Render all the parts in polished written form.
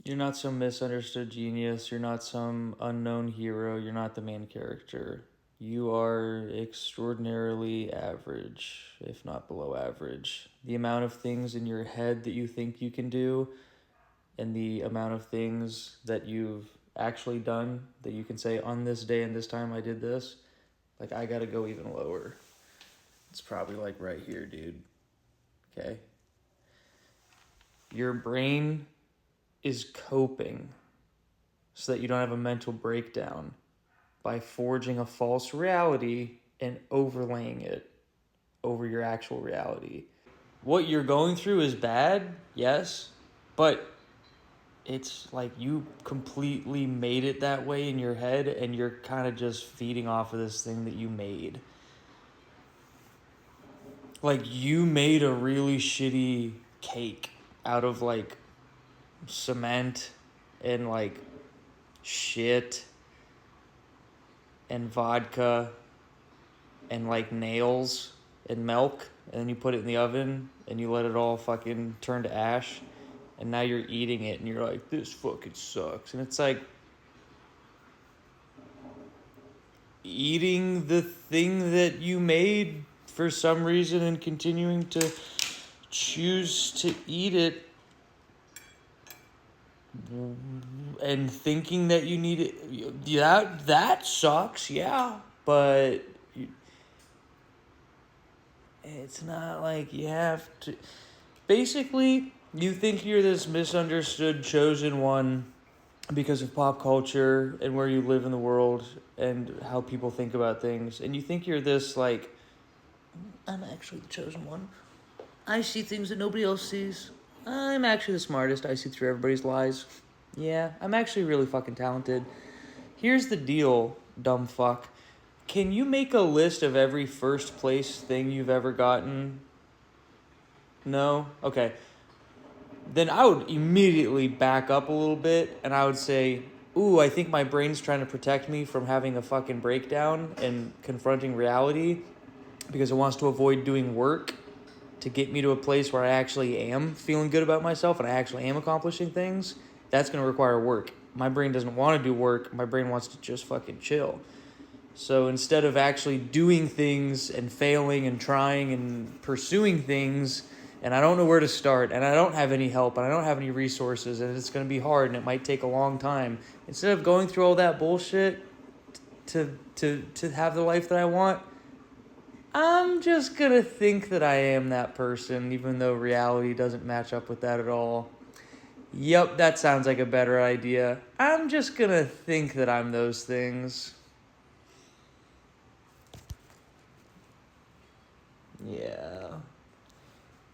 You're not some misunderstood genius. You're not some unknown hero. You're not the main character. You are extraordinarily average, if not below average. The amount of things in your head that you think you can do, and the amount of things that you've actually done that you can say, on this day and this time I did this, like, I gotta go even lower. It's probably like right here, dude. Okay? Your brain is coping so that you don't have a mental breakdown by forging a false reality and overlaying it over your actual reality. What you're going through is bad, yes, but it's like you completely made it that way in your head, and you're kind of just feeding off of this thing that you made. Like, you made a really shitty cake out of like cement and like shit and vodka and like nails and milk, and then you put it in the oven and you let it all fucking turn to ash, and now you're eating it and you're like, this fucking sucks. And it's like, eating the thing that you made for some reason and continuing to choose to eat it and thinking that you need it, that sucks, yeah, but it's not like you have to. Basically, you think you're this misunderstood chosen one because of pop culture and where you live in the world and how people think about things, and you think you're this like, I'm actually the chosen one. I see things that nobody else sees. I'm actually the smartest. I see through everybody's lies. Yeah, I'm actually really fucking talented. Here's the deal, dumb fuck. Can you make a list of every first place thing you've ever gotten? No? Okay. Then I would immediately back up a little bit and I would say, ooh, I think my brain's trying to protect me from having a fucking breakdown and confronting reality because it wants to avoid doing work to get me to a place where I actually am feeling good about myself and I actually am accomplishing things. That's going to require work. My brain doesn't want to do work. My brain wants to just fucking chill. So instead of actually doing things and failing and trying and pursuing things, and I don't know where to start, and I don't have any help, and I don't have any resources, and it's going to be hard, and it might take a long time, instead of going through all that bullshit to have the life that I want, I'm just going to think that I am that person, even though reality doesn't match up with that at all. Yep, that sounds like a better idea. I'm just going to think that I'm those things. Yeah.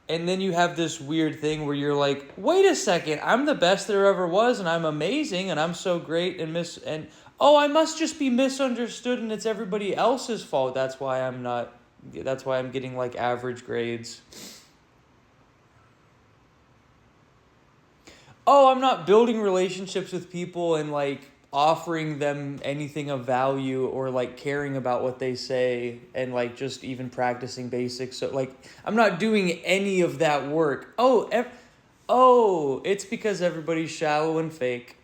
And then you have this weird thing where you're like, wait a second, I'm the best there ever was, and I'm amazing, and I'm so great, and oh, I must just be misunderstood, and it's everybody else's fault. That's why I'm getting like average grades. Oh, I'm not building relationships with people and like offering them anything of value or like caring about what they say and like just even practicing basics. So like, I'm not doing any of that work. Oh, it's because everybody's shallow and fake.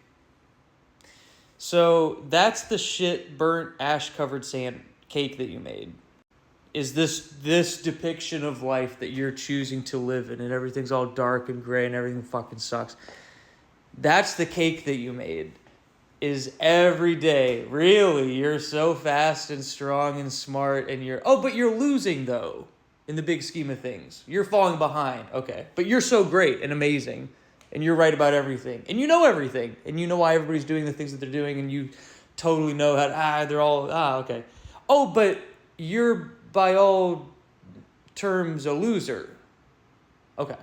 So that's the shit burnt ash covered sand cake that you made. Is this depiction of life that you're choosing to live in, and everything's all dark and gray and everything fucking sucks. That's the cake that you made. Is every day. Really, you're so fast and strong and smart, and but you're losing though in the big scheme of things. You're falling behind. Okay. But you're so great and amazing, and you're right about everything. And you know everything. And you know why everybody's doing the things that they're doing, and you totally know they're all okay. Oh, but you're by all terms a loser. Okay.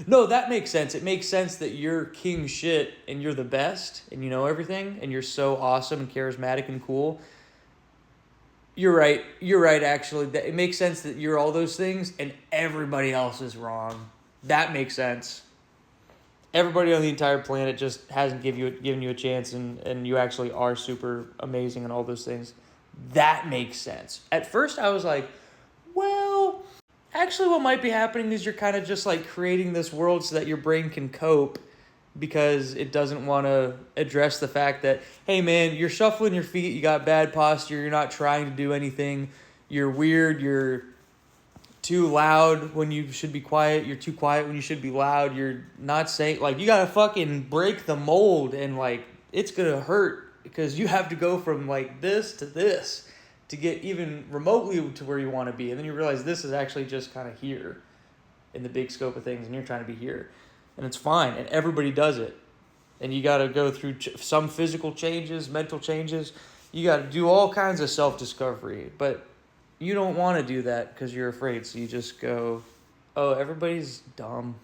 No, that makes sense. It makes sense that you're king shit and you're the best and you know everything and you're so awesome and charismatic and cool. You're right. You're right, actually. It makes sense that you're all those things and everybody else is wrong. That makes sense. Everybody on the entire planet just hasn't given you a chance, and you actually are super amazing and all those things. That makes sense. At first, I was like, well, actually what might be happening is you're kind of just like creating this world so that your brain can cope, because it doesn't want to address the fact that, hey man, you're shuffling your feet, you got bad posture, you're not trying to do anything, you're weird, you're too loud when you should be quiet, you're too quiet when you should be loud, you're not saying, like, you gotta fucking break the mold, and like it's gonna hurt because you have to go from like this to get even remotely to where you want to be, and then you realize this is actually just kind of here in the big scope of things, and you're trying to be here, and it's fine, and everybody does it, and you got to go through some physical changes, mental changes, you got to do all kinds of self-discovery, but you don't want to do that because you're afraid, so you just go, oh, everybody's dumb.